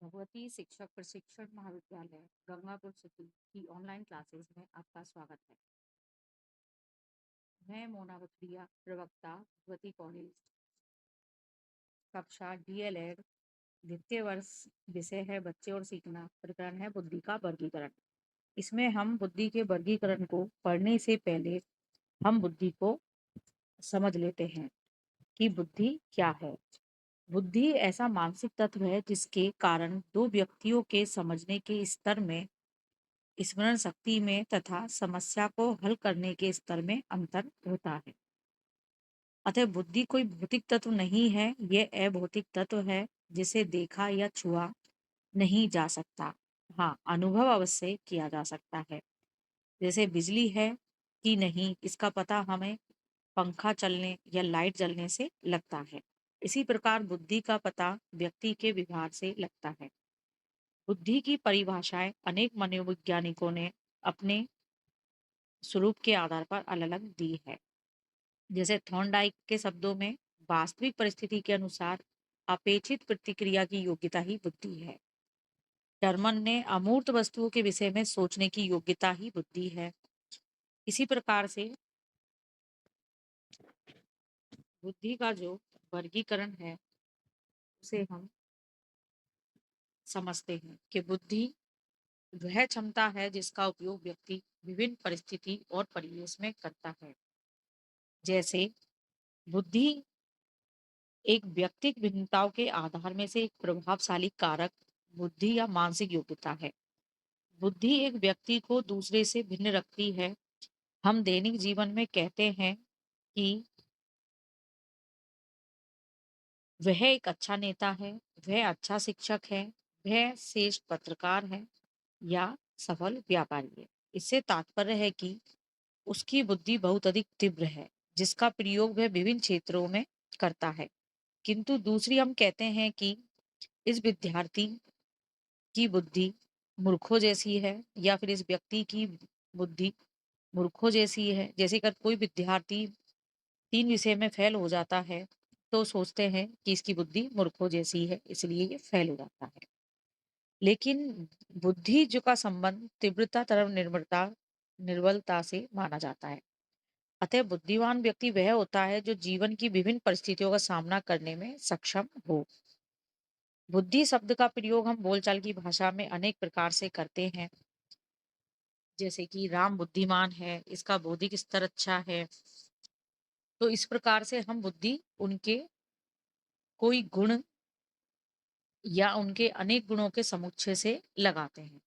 भगवती शिक्षक प्रशिक्षण महाविद्यालय गंगापुर सिटी की ऑनलाइन क्लासेस में आपका स्वागत है। मैं मोना बथुरिया, प्रवक्ता, भगवती कॉलेज, कक्षा डीएलएड, द्वितीय वर्ष। विषय है बच्चे और सीखना। प्रकरण है बुद्धि का वर्गीकरण। इसमें हम बुद्धि के वर्गीकरण को पढ़ने से पहले हम बुद्धि को समझ लेते हैं कि बुद्धि क्या है। बुद्धि ऐसा मानसिक तत्व है जिसके कारण दो व्यक्तियों के समझने के स्तर में, स्मरण शक्ति में तथा समस्या को हल करने के स्तर में अंतर होता है। अतः बुद्धि कोई भौतिक तत्व नहीं है, यह अभौतिक तत्व है जिसे देखा या छुआ नहीं जा सकता। हाँ, अनुभव अवश्य किया जा सकता है। जैसे बिजली है कि नहीं, इसका पता हमें पंखा चलने या लाइट जलने से लगता है। इसी प्रकार बुद्धि का पता व्यक्ति के व्यवहार से लगता है। बुद्धि की परिभाषाएं अनेक मनोवैज्ञानिकों ने अपने स्वरूप के आधार पर अलग अलग दी है। जैसे थॉर्नडाइक के शब्दों में, वास्तविक परिस्थिति के अनुसार अपेक्षित प्रतिक्रिया की योग्यता ही बुद्धि है। टर्मन ने अमूर्त वस्तुओं के विषय में सोचने की योग्यता ही बुद्धि है। इसी प्रकार से बुद्धि का जो वर्गीकरण है उसे हम समझते हैं कि बुद्धि वह क्षमता है जिसका उपयोग व्यक्ति विभिन्न परिस्थिति और परिवेश में करता है। जैसे बुद्धि एक व्यक्तिक भिन्नताओं के आधार में से एक प्रभावशाली कारक बुद्धि या मानसिक योग्यता है। बुद्धि एक व्यक्ति को दूसरे से भिन्न रखती है। हम दैनिक जीवन में कहते हैं कि वह एक अच्छा नेता है, वह अच्छा शिक्षक है, वह श्रेष्ठ पत्रकार है या सफल व्यापारी है। इससे तात्पर्य है कि उसकी बुद्धि बहुत अधिक तीव्र है, जिसका प्रयोग वह विभिन्न क्षेत्रों में करता है। किंतु दूसरी हम कहते हैं कि इस विद्यार्थी की बुद्धि मूर्खों जैसी है, या फिर इस व्यक्ति की बुद्धि मूर्खों जैसी है। जैसे अगर कोई विद्यार्थी 3 विषय में फेल हो जाता है, तो सोचते हैं कि इसकी बुद्धि मूर्खों जैसी है, इसलिए ये फेल हो जाता है। लेकिन बुद्धि जो का संबंध तीव्रता तरफ निर्बलता से माना जाता है। अतः बुद्धिमान व्यक्ति वह होता है जो जीवन की विभिन्न परिस्थितियों का सामना करने में सक्षम हो। बुद्धि शब्द का प्रयोग हम बोलचाल की भाषा में अनेक प्रकार से करते हैं। जैसे कि राम बुद्धिमान है, इसका बौद्धिक स्तर अच्छा है। तो इस प्रकार से हम बुद्धि उनके कोई गुण या उनके अनेक गुणों के समुच्चय से लगाते हैं।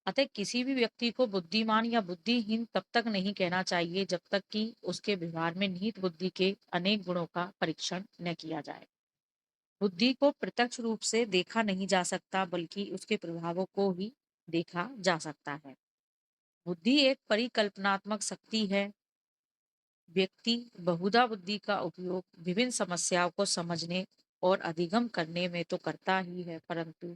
अतः किसी भी व्यक्ति को बुद्धिमान या बुद्धिहीन तब तक नहीं कहना चाहिए जब तक कि उसके व्यवहार में निहित बुद्धि के अनेक गुणों का परीक्षण न किया जाए। बुद्धि को प्रत्यक्ष रूप से देखा नहीं जा सकता, बल्कि उसके प्रभावों को ही देखा जा सकता है। बुद्धि एक परिकल्पनात्मक शक्ति है। व्यक्ति बहुधा बुद्धि का उपयोग विभिन्न समस्याओं को समझने और अधिगम करने में तो करता ही है, परंतु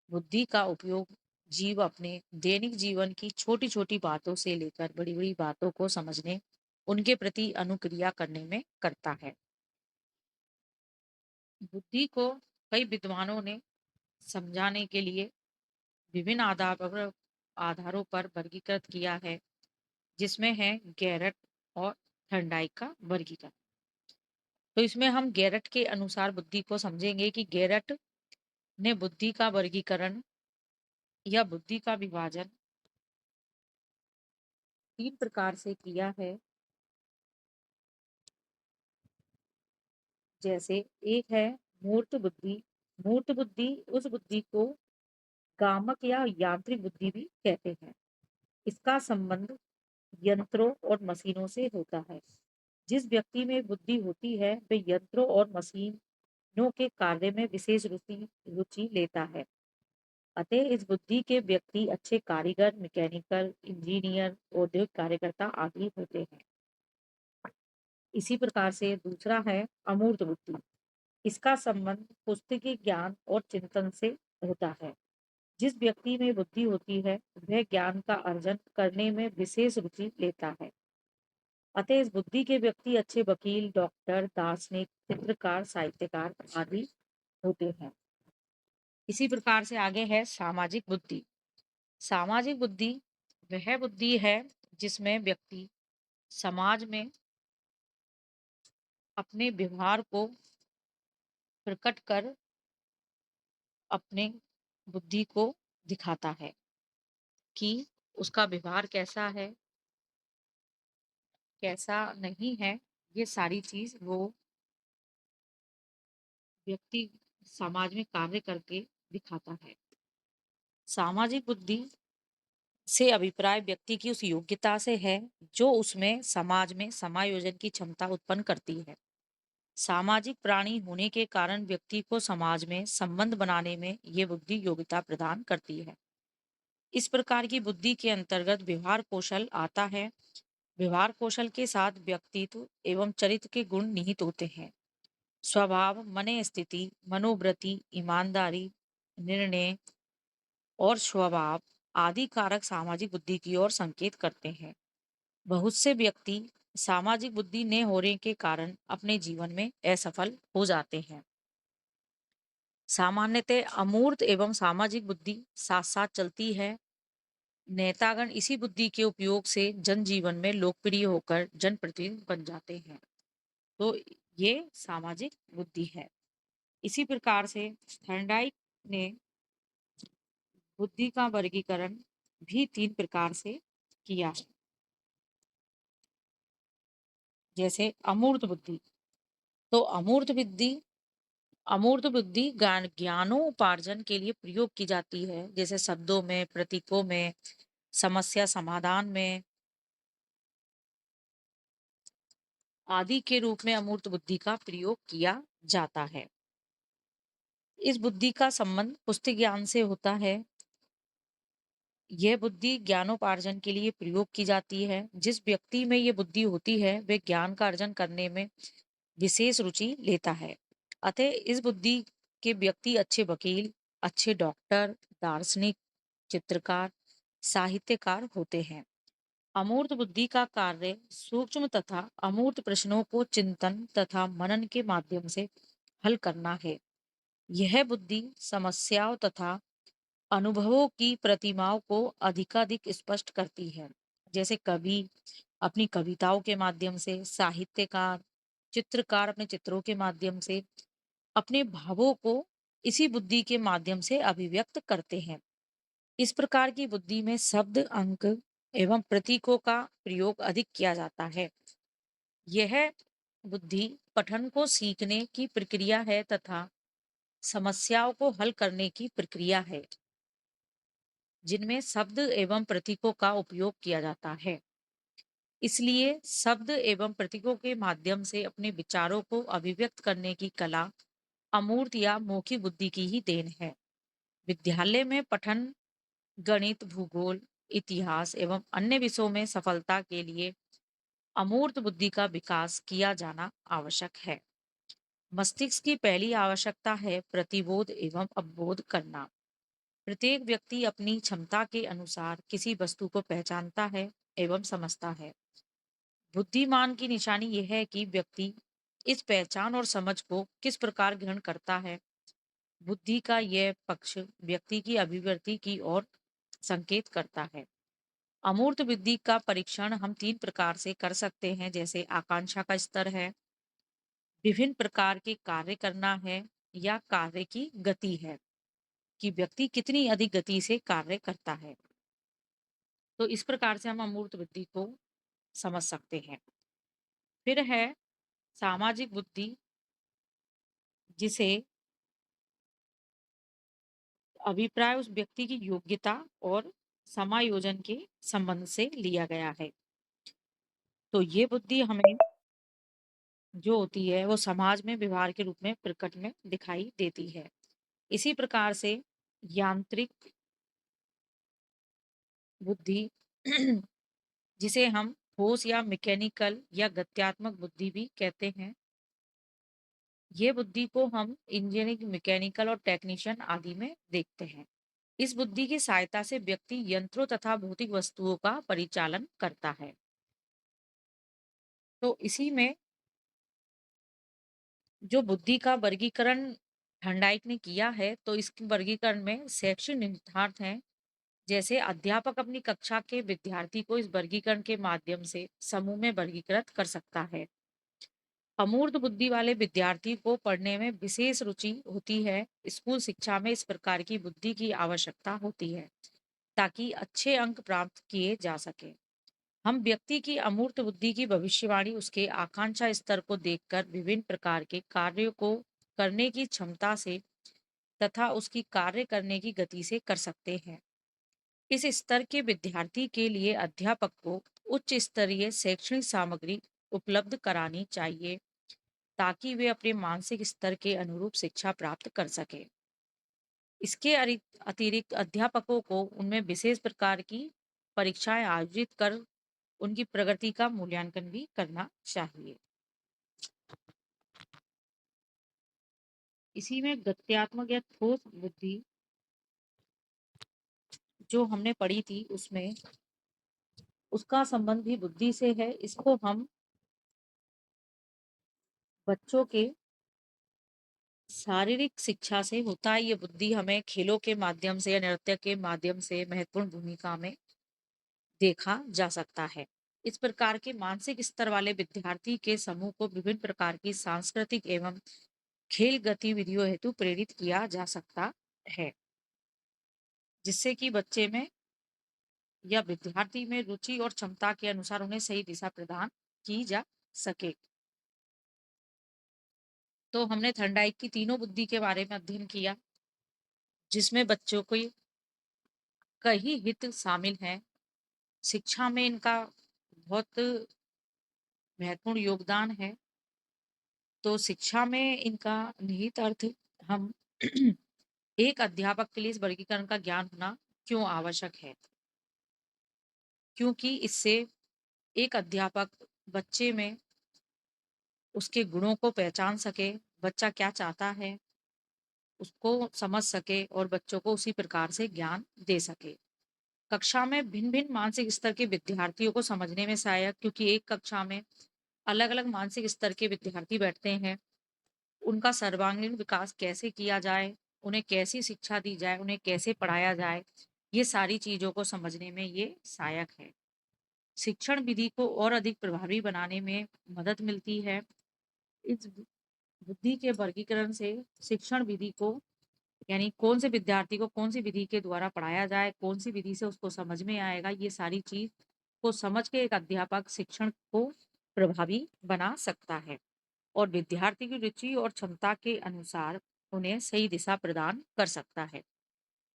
बुद्धि का उपयोग जीव अपने दैनिक जीवन की छोटी छोटी बातों से लेकर बड़ी बड़ी बातों को समझने, उनके प्रति अनुक्रिया करने में करता है। बुद्धि को कई विद्वानों ने समझाने के लिए विभिन्न आधारों पर वर्गीकृत किया है, जिसमें है गैरट और थर्नडाइक का वर्गीकरण। तो इसमें हम गैरट के अनुसार बुद्धि को समझेंगे कि गैरट ने बुद्धि का वर्गीकरण या बुद्धि का विभाजन 3 प्रकार से किया है। जैसे एक है मूर्त बुद्धि। मूर्त बुद्धि उस बुद्धि को गामक या यांत्रिक बुद्धि भी कहते हैं। इसका संबंध यंत्रों और मशीनों से होता है। जिस व्यक्ति में बुद्धि होती है वह यंत्रों और मशीनों के कार्य में विशेष रुचि रुचि लेता है। अतः इस बुद्धि के व्यक्ति अच्छे कारीगर, मैकेनिकल इंजीनियर, औद्योगिक कार्यकर्ता आदि होते हैं। इसी प्रकार से दूसरा है अमूर्त बुद्धि। इसका संबंध पुस्तकीय ज्ञान और चिंतन से होता है। जिस व्यक्ति में बुद्धि होती है वह ज्ञान का अर्जन करने में विशेष रुचि लेता है। अतः इस बुद्धि के व्यक्ति अच्छे वकील, डॉक्टर, दार्शनिक, चित्रकार, साहित्यकार आदि होते हैं। इसी प्रकार से आगे है सामाजिक बुद्धि। सामाजिक बुद्धि वह बुद्धि है जिसमें व्यक्ति समाज में अपने व्यवहार को प्रकट कर अपने बुद्धि को दिखाता है कि उसका व्यवहार कैसा है, कैसा नहीं है। ये सारी चीज वो व्यक्ति समाज में कार्य करके दिखाता है। सामाजिक बुद्धि से अभिप्राय व्यक्ति की उस योग्यता से है जो उसमें समाज में समायोजन की क्षमता उत्पन्न करती है। सामाजिक प्राणी होने के कारण व्यक्ति को समाज में संबंध बनाने में ये बुद्धि योग्यता प्रदान करती है। इस प्रकार की बुद्धि के अंतर्गत व्यवहार कौशल आता है। व्यवहार कौशल के साथ व्यक्तित्व एवं चरित्र के गुण निहित होते हैं। स्वभाव, मन स्थिति, मनोवृत्ति, ईमानदारी, निर्णय और स्वभाव आदि कारक सामाजिक बुद्धि की ओर संकेत करते हैं। बहुत से व्यक्ति सामाजिक बुद्धि न होने के कारण अपने जीवन में असफल हो जाते हैं। सामान्यतः अमूर्त एवं सामाजिक बुद्धि साथ साथ चलती है। नेतागण इसी बुद्धि के उपयोग से जनजीवन में लोकप्रिय होकर जनप्रतिनिधि बन जाते हैं। तो ये सामाजिक बुद्धि है। इसी प्रकार से थर्नडाइक ने बुद्धि का वर्गीकरण भी 3 प्रकार से किया है। जैसे अमूर्त बुद्धि। तो अमूर्त बुद्धि ज्ञानोपार्जन के लिए प्रयोग की जाती है, जैसे शब्दों में, प्रतीकों में, समस्या समाधान में आदि के रूप में अमूर्त बुद्धि का प्रयोग किया जाता है। इस बुद्धि का संबंध पुस्तक ज्ञान से होता है। यह बुद्धि ज्ञानोपार्जन के लिए प्रयोग की जाती है। जिस व्यक्ति में ये बुद्धि होती है वह ज्ञान का अर्जन करने में विशेष रुचि लेता है। अतः इस बुद्धि के व्यक्ति अच्छे वकील, अच्छे डॉक्टर, दार्शनिक, चित्रकार, साहित्यकार होते हैं। अमूर्त बुद्धि का कार्य सूक्ष्म तथा अमूर्त प्रश्नों को चिंतन तथा मनन के माध्यम से हल करना है। यह बुद्धि समस्याओं तथा अनुभवों की प्रतिमाओं को अधिकाधिक स्पष्ट करती है। जैसे कवि अपनी कविताओं के माध्यम से, साहित्यकार, चित्रकार अपने चित्रों के माध्यम से अपने भावों को इसी बुद्धि के माध्यम से अभिव्यक्त करते हैं। इस प्रकार की बुद्धि में शब्द, अंक एवं प्रतीकों का प्रयोग अधिक किया जाता है। यह बुद्धि पठन को सीखने की प्रक्रिया है तथा समस्याओं को हल करने की प्रक्रिया है, जिनमें शब्द एवं प्रतीकों का उपयोग किया जाता है। इसलिए शब्द एवं प्रतीकों के माध्यम से अपने विचारों को अभिव्यक्त करने की कला अमूर्त या मौखिक बुद्धि की ही देन है। विद्यालय में पठन, गणित, भूगोल, इतिहास एवं अन्य विषयों में सफलता के लिए अमूर्त बुद्धि का विकास किया जाना आवश्यक है। मस्तिष्क की पहली आवश्यकता है प्रतिबोध एवं अवबोध करना। प्रत्येक व्यक्ति अपनी क्षमता के अनुसार किसी वस्तु को पहचानता है एवं समझता है। बुद्धिमान की निशानी यह है कि व्यक्ति इस पहचान और समझ को किस प्रकार ग्रहण करता है। बुद्धि का यह पक्ष व्यक्ति की अभिवृद्धि की ओर संकेत करता है। अमूर्त बुद्धि का परीक्षण हम 3 प्रकार से कर सकते हैं, जैसे आकांक्षा का स्तर है, विभिन्न प्रकार के कार्य करना है, या कार्य की गति है कि व्यक्ति कितनी अधिक गति से कार्य करता है। तो इस प्रकार से हम अमूर्त बुद्धि को समझ सकते हैं। फिर है सामाजिक बुद्धि, जिसे अभिप्राय उस व्यक्ति की योग्यता और समायोजन के संबंध से लिया गया है। तो ये बुद्धि हमें जो होती है वो समाज में व्यवहार के रूप में प्रकट में दिखाई देती है। इसी प्रकार से यांत्रिक बुद्धि जिसे हम ठोस या मैकेनिकल या गत्यात्मक बुद्धि भी कहते हैं, ये बुद्धि को हम इंजीनियरिंग, मैकेनिकल और टेक्नीशियन आदि में देखते हैं। इस बुद्धि की सहायता से व्यक्ति यंत्रों तथा भौतिक वस्तुओं का परिचालन करता है। तो इसी में जो बुद्धि का वर्गीकरण थर्नडाइक ने किया है, तो इस वर्गीकरण में शैक्षिक निहितार्थ हैं, जैसे अध्यापक अपनी कक्षा के विद्यार्थी को इस वर्गीकरण के माध्यम से समूह में वर्गीकृत कर सकता है। अमूर्त बुद्धि वाले विद्यार्थी को पढ़ने में विशेष रुचि होती है। स्कूल शिक्षा में इस प्रकार की बुद्धि की आवश्यकता होती है ताकि अच्छे अंक प्राप्त किए जा सके। हम व्यक्ति की अमूर्त बुद्धि की भविष्यवाणी उसके आकांक्षा स्तर को देखकर विभिन्न प्रकार के कार्यों को करने की क्षमता से तथा उसकी कार्य करने की गति से कर सकते हैं। इस स्तर के विद्यार्थी के लिए अध्यापक को उच्च स्तरीय शैक्षणिक सामग्री उपलब्ध करानी चाहिए ताकि वे अपने मानसिक स्तर के अनुरूप शिक्षा प्राप्त कर सके। इसके अतिरिक्त अध्यापकों को उनमें विशेष प्रकार की परीक्षाएं आयोजित कर उनकी प्रगति का मूल्यांकन भी करना चाहिए। इसी में गत्यात्मक या ठोस बुद्धि जो हमने पढ़ी थी उसमें उसका संबंध भी बुद्धि से है। इसको हम बच्चों के शारीरिक शिक्षा से होता है। ये बुद्धि हमें खेलों के माध्यम से या नृत्य के माध्यम से महत्वपूर्ण भूमिका में देखा जा सकता है। इस प्रकार के मानसिक स्तर वाले विद्यार्थी के समूह को विभिन्न प्रकार की सांस्कृतिक एवं खेल गतिविधियों हेतु प्रेरित किया जा सकता है, जिससे कि बच्चे में या विद्यार्थी में रुचि और क्षमता के अनुसार उन्हें सही दिशा प्रदान की जा सके। तो हमने थर्नडाइक की तीनों बुद्धि के बारे में अध्ययन किया, जिसमें बच्चों को कई हित शामिल हैं। शिक्षा में इनका बहुत महत्वपूर्ण योगदान है। तो शिक्षा में इनका निहित अर्थ हम एक अध्यापक के लिए इस वर्गीकरण का ज्ञान होना क्यों आवश्यक है, क्योंकि इससे एक अध्यापक बच्चे में उसके गुणों को पहचान सके, बच्चा क्या चाहता है उसको समझ सके और बच्चों को उसी प्रकार से ज्ञान दे सके। कक्षा में भिन्न भिन्न मानसिक स्तर के विद्यार्थियों को समझने में सहायक, क्योंकि एक कक्षा में अलग अलग मानसिक स्तर के विद्यार्थी बैठते हैं। उनका सर्वांगीण विकास कैसे किया जाए, उन्हें कैसी शिक्षा दी जाए, उन्हें कैसे पढ़ाया जाए, ये सारी चीज़ों को समझने में ये सहायक है। शिक्षण विधि को और अधिक प्रभावी बनाने में मदद मिलती है। इस बुद्धि के वर्गीकरण से शिक्षण विधि को, यानी कौन से विद्यार्थी को कौन सी विधि के द्वारा पढ़ाया जाए, कौन सी विधि से उसको समझ में आएगा, ये सारी चीज़ को समझ के एक अध्यापक शिक्षण को प्रभावी बना सकता है और विद्यार्थी की रुचि और क्षमता के अनुसार उन्हें सही दिशा प्रदान कर सकता है।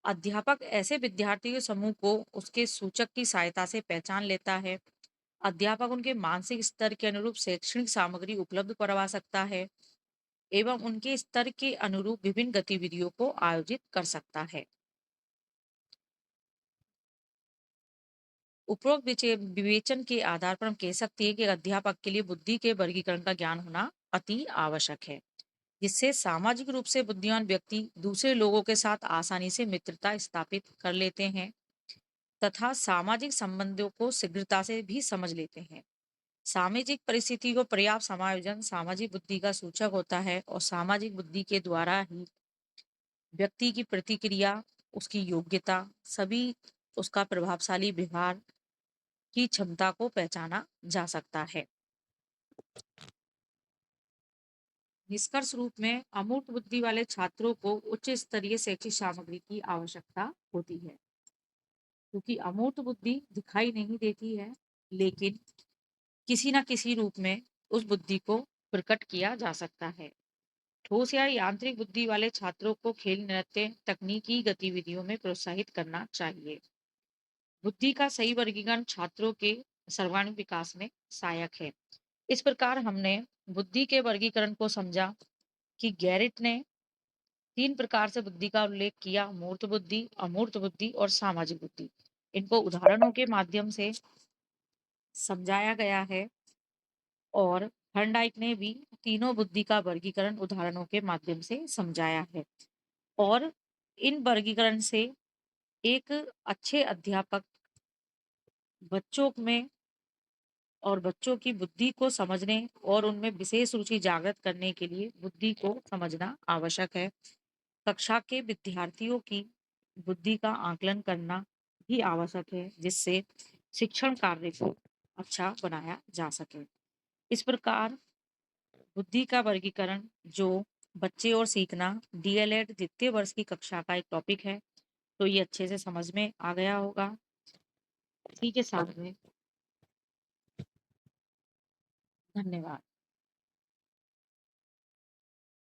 अध्यापक ऐसे विद्यार्थी के समूह को उसके सूचक की सहायता से पहचान लेता है। अध्यापक उनके मानसिक स्तर के अनुरूप शैक्षणिक सामग्री उपलब्ध करवा सकता है एवं उनके स्तर के अनुरूप विभिन्न गतिविधियों को आयोजित कर सकता है। उपरोक्त विवेचन के आधार पर हम कह सकते हैं कि अध्यापक के लिए बुद्धि के वर्गीकरण का ज्ञान होना अति आवश्यक है, जिससे सामाजिक रूप से बुद्धिमान व्यक्ति दूसरे लोगों के साथ आसानी से मित्रता स्थापित कर लेते हैं तथा सामाजिक संबंधों को शीघ्रता से भी समझ लेते हैं। सामाजिक परिस्थिति को पर्याप्त समायोजन सामाजिक बुद्धि का सूचक होता है और सामाजिक बुद्धि के द्वारा ही व्यक्ति की प्रतिक्रिया, उसकी योग्यता, सभी उसका प्रभावशाली व्यवहार की क्षमता को पहचाना जा सकता है। निष्कर्ष रूप में अमूर्त बुद्धि वाले छात्रों को उच्च स्तरीय शैक्षिक सामग्री की आवश्यकता होती है, क्योंकि अमूर्त बुद्धि दिखाई नहीं देती है, लेकिन किसी न किसी रूप में उस बुद्धि को प्रकट किया जा सकता है। ठोस या यांत्रिक बुद्धि वाले छात्रों को खेल, नृत्य, तकनीकी गतिविधियों में प्रोत्साहित करना चाहिए। बुद्धि का सही वर्गीकरण छात्रों के सर्वांगीण विकास में सहायक है। इस प्रकार हमने बुद्धि के वर्गीकरण को समझा कि गैरिट ने 3 प्रकार से बुद्धि का उल्लेख किया: मूर्त बुद्धि, अमूर्त बुद्धि और सामाजिक बुद्धि। इनको उदाहरणों के माध्यम से समझाया गया है और थर्नडाइक ने भी तीनों बुद्धि का वर्गीकरण उदाहरणों के माध्यम से समझाया है और इन वर्गीकरण से एक अच्छे अध्यापक बच्चों में और बच्चों की बुद्धि को समझने और उनमें विशेष रुचि जागृत करने के लिए बुद्धि को समझना आवश्यक है। कक्षा के विद्यार्थियों की बुद्धि का आकलन करना भी आवश्यक है, जिससे शिक्षण कार्य को अच्छा बनाया जा सके। इस प्रकार बुद्धि का वर्गीकरण जो बच्चे और सीखना डीएलएड द्वितीय वर्ष की कक्षा का एक टॉपिक है, तो ये अच्छे से समझ में आ गया होगा। इसी के साथ में धन्यवाद।